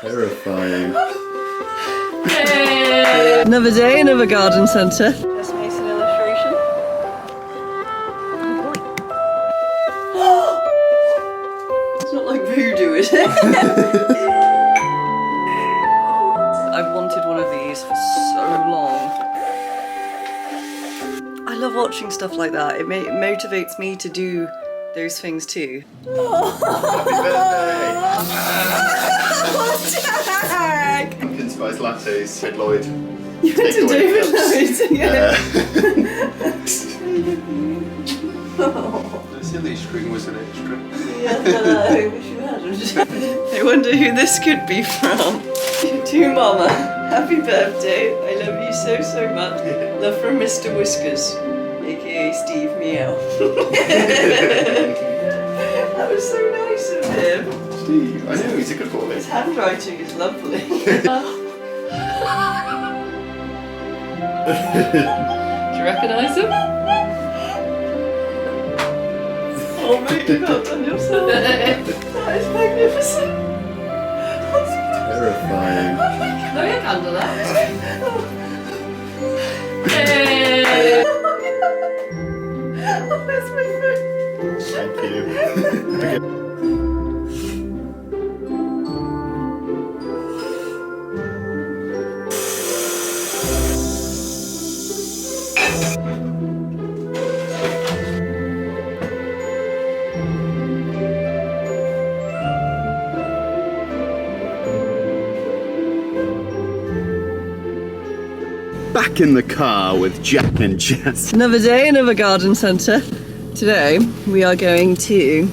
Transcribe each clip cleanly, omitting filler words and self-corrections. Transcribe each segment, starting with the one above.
Terrifying. Hey. Another day, another garden centre. Just made an illustration. It's not like voodoo, is it? I've wanted one of these for so long. I love watching stuff like that. It motivates me to do those things too. Happy birthday! Pumpkin spice lattes, Ed Lloyd. You went to David Lloyd, yeah. The silly string was an extra. Yeah, but I wish you hadn't. I wonder who this could be from. To Mama, happy birthday. I love you so, so much. Love from Mr. Whiskers, aka Steve Meow. That was so nice of him. Steve, I know, he's a good boy. His handwriting is lovely. Do you recognise him? Oh mate, you've not done yourself. That is magnificent. Terrifying. No, you can't do that. Hey. Oh, that's my phone. Thank you. Back in the car with Jack and Jess. Another day, another garden centre. Today we are going to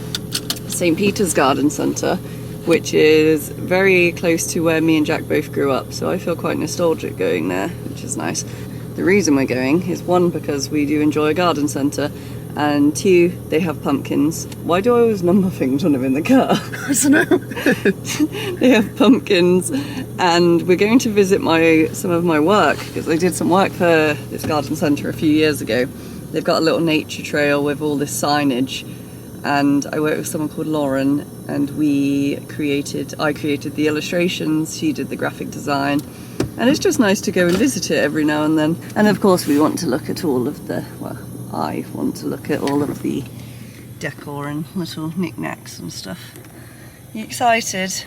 St. Peter's Garden Centre, which is very close to where me and Jack both grew up, so I feel quite nostalgic going there, which is nice. The reason we're going is one, because we do enjoy a garden centre, and two, they have pumpkins. Why do I always number things when I'm in the car? I don't know. They have pumpkins, and we're going to visit some of my work, because I did some work for this garden centre a few years ago. They've got a little nature trail with all this signage, and I worked with someone called Lauren, and I created the illustrations, she did the graphic design, and it's just nice to go and visit it every now and then. And of course we want to look at all of the, well, I want to look at all of the decor and little knickknacks and stuff. You excited?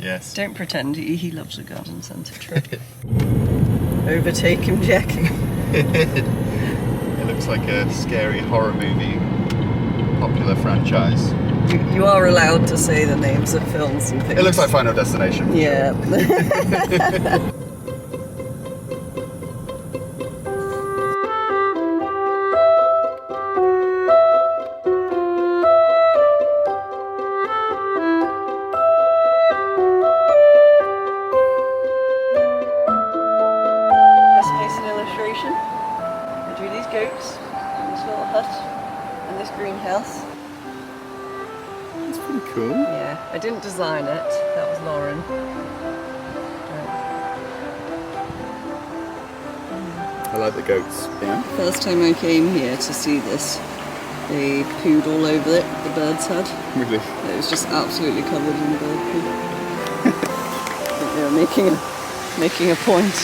Yes. Don't pretend, he loves a garden centre trip. Overtake him, Jack. It looks like a scary horror movie, popular franchise. You are allowed to say the names of films and things. It looks like Final Destination. Yeah. Goats, and this little hut, and this greenhouse. It's pretty cool. Yeah, I didn't design it, that was Lauren. I like the goats. Yeah. First time I came here to see this, they pooed all over it, the birds had. Really? It was just absolutely covered in bird poo. I think they were making a point.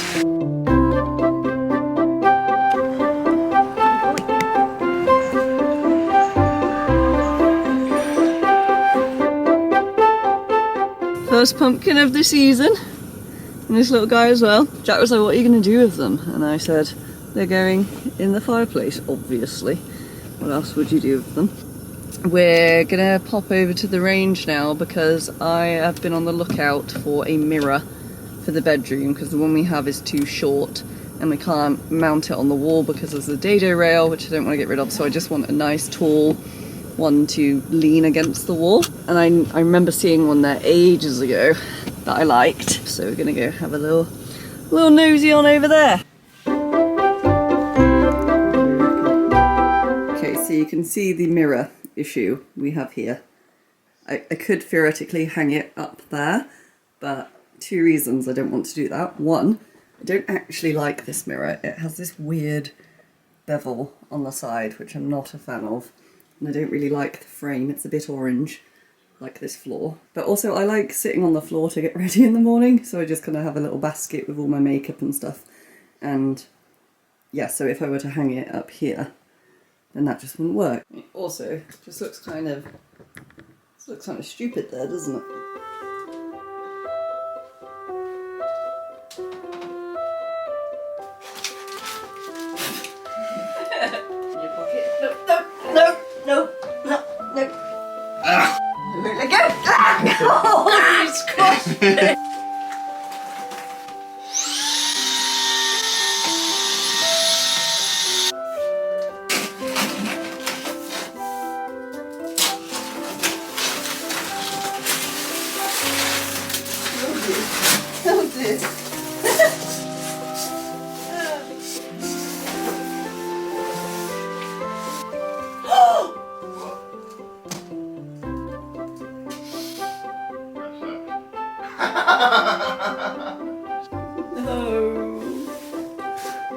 First pumpkin of the season, and this little guy as well. Jack was like, what are you going to do with them? And I said, they're going in the fireplace, obviously. What else would you do with them? We're going to pop over to the range now because I have been on the lookout for a mirror for the bedroom, because the one we have is too short and we can't mount it on the wall because there's a dado rail, which I don't want to get rid of, so I just want a nice tall one to lean against the wall. And I remember seeing one there ages ago that I liked, so we're gonna go have a little nosy on over there. Okay, so you can see the mirror issue we have here. I could theoretically hang it up there, but two reasons I don't want to do that. One, I don't actually like this mirror. It has this weird bevel on the side, which I'm not a fan of. And I don't really like the frame, it's a bit orange. like this floor. But also I like sitting on the floor to get ready in the morning, so I just kind of have a little basket with all my makeup and stuff. And yeah, so if I were to hang it up here, then that just wouldn't work. It also just looks kind of stupid there, doesn't it? In your pocket. No. Let go! Oh, you squashed it! Oh dear. No.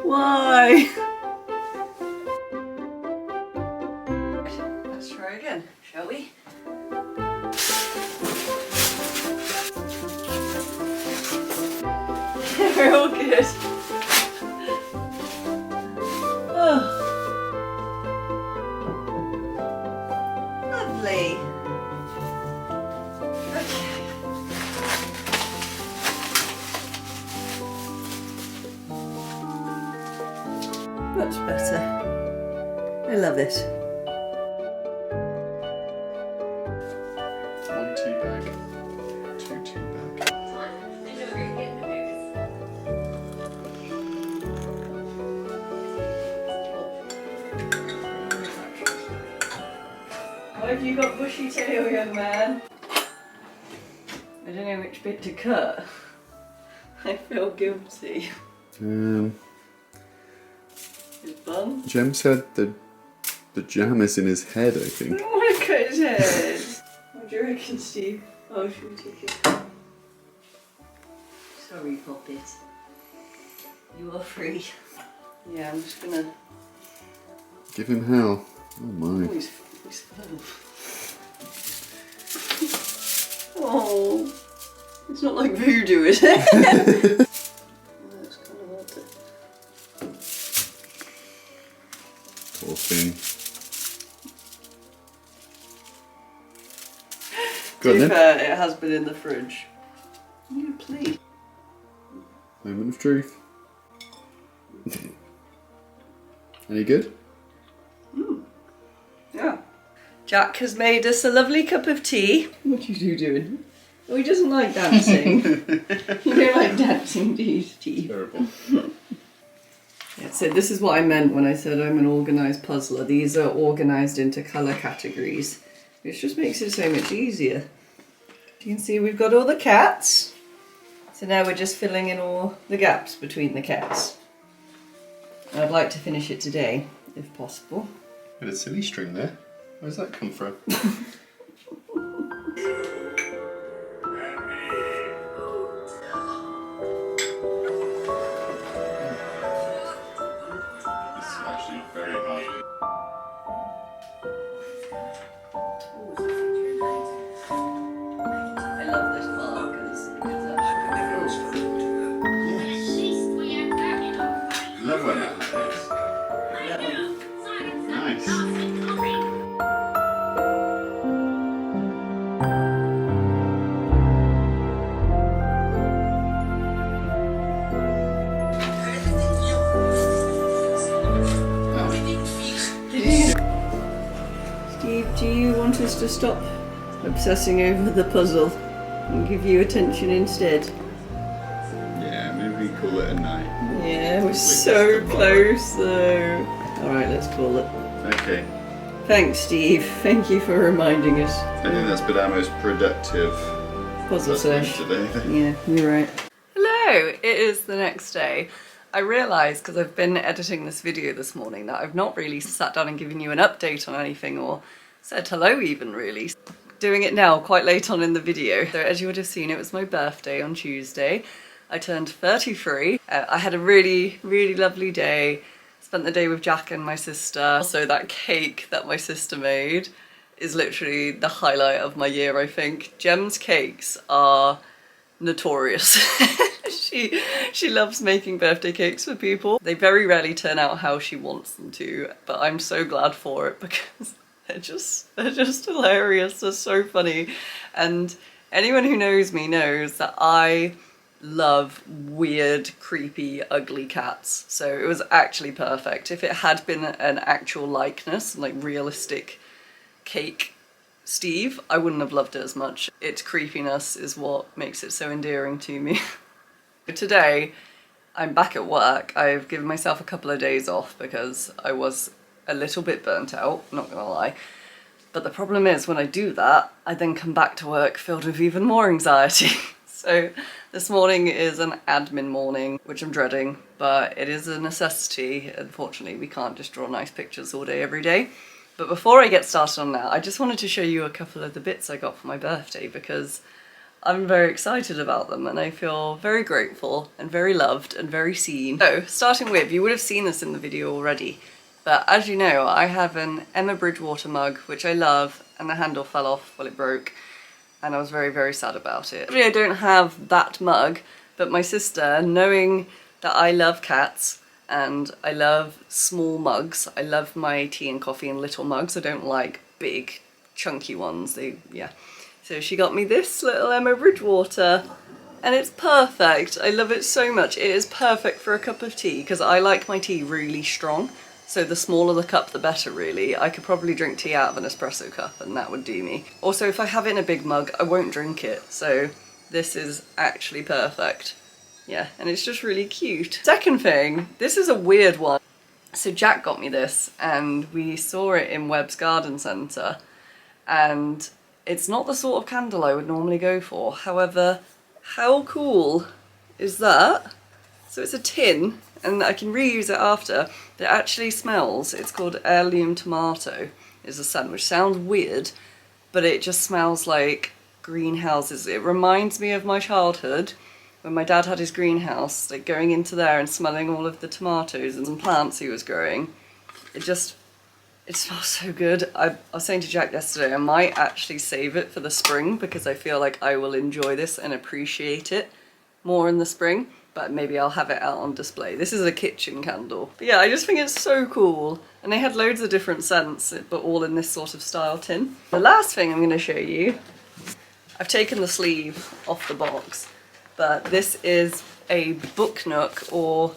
Why? Let's try again, shall we? We're all good. Oh. Lovely. Okay. Much better. I love it. One tea bag, two tea bag. Why have you got bushy tail, young man? I don't know which bit to cut. I feel guilty. His bum? Jem said the jam is in his head, I I think. don't want to cut his head. What do you reckon, Steve? Oh, should we take it? Sorry, Poppet. You are free. Yeah, I'm just gonna... Give him hell. Oh my. Oh, he's fun. Oh, it's not like voodoo, is it? That's kind of hard to... Poor thing. To Good be then. fair, it has been in the fridge. You please. Moment of truth. Any good? Yeah. Jack has made us a lovely cup of tea. What are you doing? Oh, he doesn't like dancing. You don't like dancing, do you, Steve? Terrible. Yeah, so this is what I meant when I said I'm an organised puzzler. These are organised into colour categories, which just makes it so much easier. You can see we've got all the cats. So now we're just filling in all the gaps between the cats. And I'd like to finish it today, if possible. Bit of silly string there. Where's that come from? This is actually very hard. I love this part because it's Yes. Love when that happens. Nice. Steve, do you want us to stop obsessing over the puzzle and give you attention instead? Yeah, maybe we call it a night. Yeah, we're so close though. Alright, let's call it. Okay. Thanks, Steve. Thank you for reminding us. I think that's been our most productive Puzzle sesh. today. Yeah, you're right. Hello, it is the next day. I realised, because I've been editing this video this morning, that I've not really sat down and given you an update on anything or said hello even, really. Doing it now, quite late on in the video. So as you would have seen, it was my birthday on Tuesday. I turned 33. I had a really, really lovely day. Spent the day with Jack and my sister. Also, that cake that my sister made is literally the highlight of my year, I think. Gem's cakes are notorious. She loves making birthday cakes for people. They very rarely turn out how she wants them to, but I'm so glad for it because they're just hilarious. They're so funny. And anyone who knows me knows that I love weird, creepy, ugly cats. So it was actually perfect. If it had been an actual likeness, like realistic cake Steve, I wouldn't have loved it as much. Its creepiness is what makes it so endearing to me. Today, I'm back at work. I've given myself a couple of days off because I was a little bit burnt out, not gonna lie. But the problem is when I do that, I then come back to work filled with even more anxiety. So this morning is an admin morning, which I'm dreading, but it is a necessity. Unfortunately, we can't just draw nice pictures all day, every day. But before I get started on that, I just wanted to show you a couple of the bits I got for my birthday because I'm very excited about them and I feel very grateful and very loved and very seen. So, starting with, you would have seen this in the video already, but as you know, I have an Emma Bridgewater mug, which I love, and the handle fell off while it broke, and I was very, very sad about it. Actually, I don't have that mug, but my sister, knowing that I love cats, and I love small mugs. I love my tea and coffee in little mugs. I don't like big, chunky ones. Yeah. So she got me this little Emma Bridgewater, and it's perfect. I love it so much. It is perfect for a cup of tea, because I like my tea really strong. So the smaller the cup, the better, really. I could probably drink tea out of an espresso cup, and that would do me. Also, if I have it in a big mug, I won't drink it. So this is actually perfect. Yeah, and it's just really cute. Second thing, this is a weird one. So Jack got me this and we saw it in Webb's Garden Centre, and it's not the sort of candle I would normally go for. However, how cool is that? So it's a tin and I can reuse it after. It actually smells, it's called Heirloom Tomato is the scent, which sounds weird, but it just smells like greenhouses. It reminds me of my childhood when my dad had his greenhouse, like going into there and smelling all of the tomatoes and some plants he was growing. It smells so good. I was saying to Jack yesterday, I might actually save it for the spring because I feel like I will enjoy this and appreciate it more in the spring, but maybe I'll have it out on display. This is a kitchen candle. But yeah, I just think it's so cool. And they had loads of different scents, but all in this sort of style tin. The last thing I'm gonna show you, I've taken the sleeve off the box, but this is a book nook, or,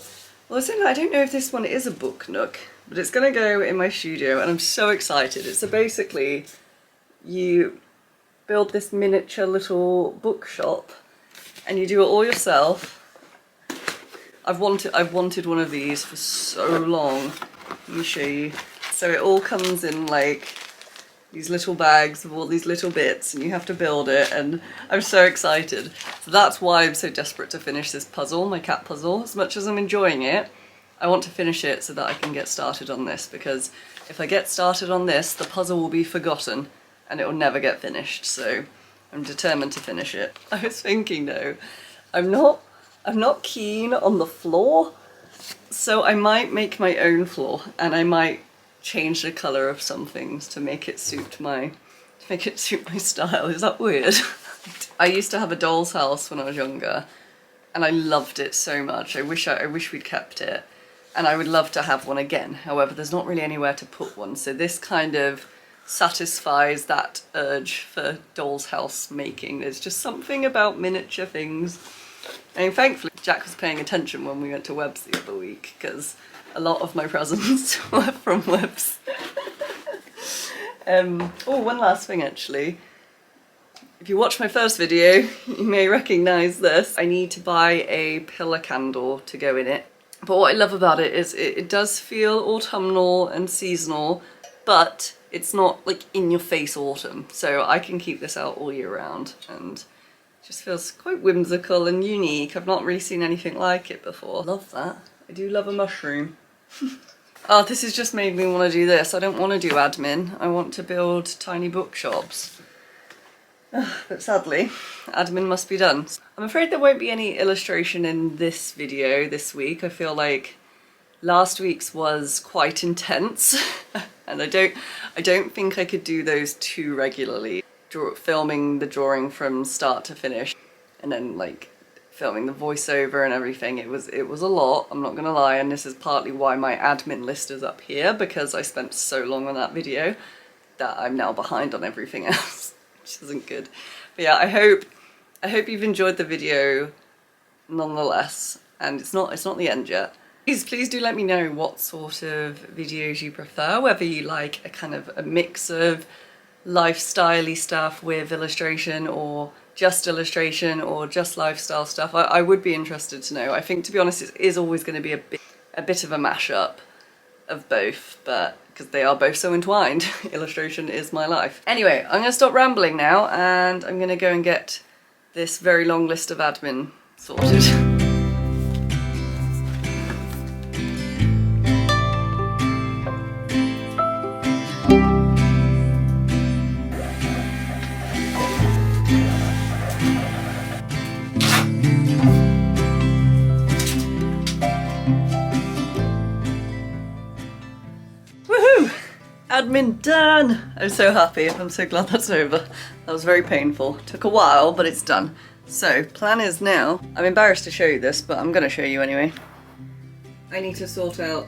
well, I don't know if this one is a book nook, but it's gonna go in my studio and I'm so excited. So basically, you build this miniature little bookshop and you do it all yourself. I've wanted one of these for so long. Let me show you. So it all comes in like these little bags of all these little bits and you have to build it, and I'm so excited. So that's why I'm so desperate to finish this puzzle, my cat puzzle. As much as I'm enjoying it, I want to finish it so that I can get started on this, because if I get started on this, the puzzle will be forgotten and it will never get finished. So I'm determined to finish it. I was thinking though, I'm not keen on the floor, so I might make my own floor and I might change the colour of some things to make it suit my style. Is that weird? I used to have a doll's house when I was younger and I loved it so much. I wish we'd kept it, and I would love to have one again. However, there's not really anywhere to put one, so this kind of satisfies that urge for doll's house making. There's just something about miniature things. And thankfully Jack was paying attention when we went to Webb's the other week, because a lot of my presents were from Webb's. Oh, one last thing actually. If you watched my first video, you may recognise this. I need to buy a pillar candle to go in it. But what I love about it is it does feel autumnal and seasonal, but it's not like in your face autumn. So I can keep this out all year round, and it just feels quite whimsical and unique. I've not really seen anything like it before. Love that. I do love a mushroom. Oh, this has just made me want to do this. I don't want to do admin. I want to build tiny bookshops. But sadly, admin must be done. I'm afraid there won't be any illustration in this video this week. I feel like last week's was quite intense. And I don't think I could do those too regularly. Filming the drawing from start to finish and then like filming the voiceover and everything, it was a lot, I'm not gonna lie, and this is partly why my admin list is up here, because I spent so long on that video that I'm now behind on everything else, which isn't good. But yeah, I hope you've enjoyed the video nonetheless, and it's not the end yet. Please do let me know what sort of videos you prefer, whether you like a kind of a mix of lifestyle-y stuff with illustration, or just illustration, or just lifestyle stuff. I would be interested to know. I think, to be honest, it is always going to be a bit of a mashup of both, but because they are both so entwined. Illustration is my life. Anyway, I'm going to stop rambling now, and I'm going to go and get this very long list of admin sorted. Admin done! I'm so happy. I'm so glad that's over. That was very painful. Took a while, but it's done. So, plan is now, I'm embarrassed to show you this, but I'm gonna show you anyway. I need to sort out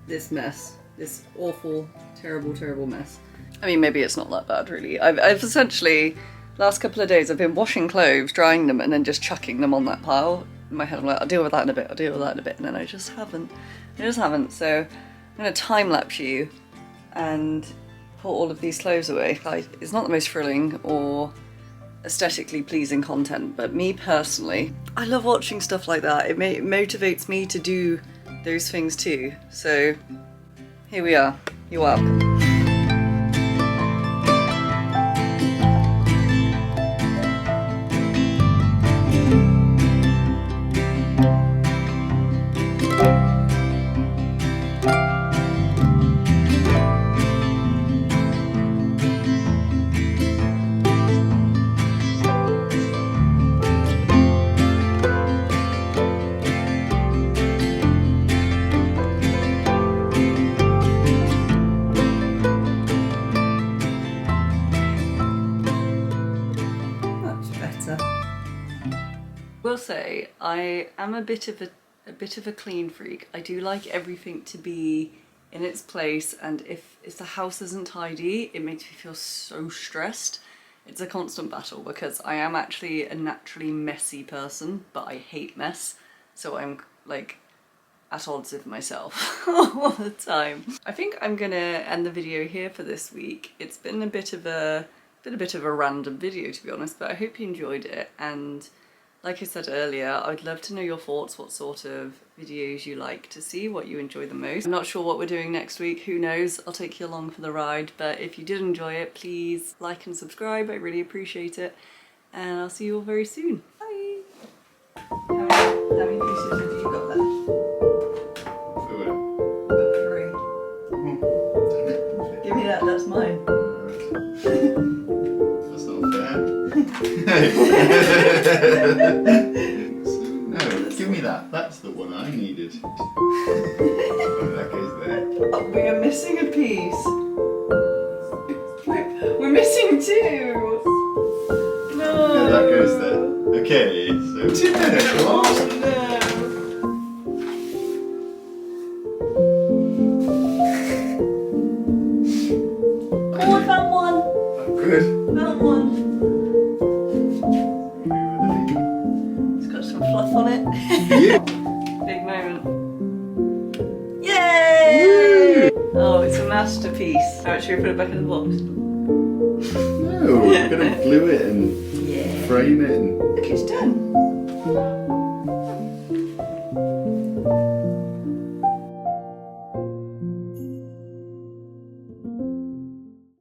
this mess. This awful, terrible, terrible mess. I mean, maybe it's not that bad, really. I've essentially, last couple of days, I've been washing clothes, drying them, and then just chucking them on that pile. In my head, I'm like, I'll deal with that in a bit, I'll deal with that in a bit, and then I just haven't. So, I'm gonna time-lapse you and put all of these clothes away. Like, it's not the most thrilling or aesthetically pleasing content, but me personally, I love watching stuff like that. It motivates me to do those things too. So here we are. You're welcome. Will say I am a bit of a clean freak. I do like everything to be in its place, and if the house isn't tidy, it makes me feel so stressed. It's a constant battle because I am actually a naturally messy person, but I hate mess, so I'm like at odds with myself all the time. I think I'm gonna end the video here for this week. It's been a bit of a random video, to be honest, but I hope you enjoyed it. And like I said earlier, I'd love to know your thoughts, what sort of videos you like to see, what you enjoy the most. I'm not sure what we're doing next week, who knows, I'll take you along for the ride, but if you did enjoy it, please like and subscribe, I really appreciate it, and I'll see you all very soon. Bye! How many pieces have you got left? Got 3. Give me that, that's mine. That's not fair. No, give me that. That's the one I needed. Oh, that goes there. Oh, we are missing a piece. We're missing 2. No. No, that goes there. Okay, so 2 minutes. Oh, no. Oh, I found one. Oh, good. Found one. It's got some fluff on it. Yeah. Big moment. Yay! Woo! Oh, it's a masterpiece. Alright, should we put it back in the box? No, we're gonna glue it and frame it and... Look, it's done.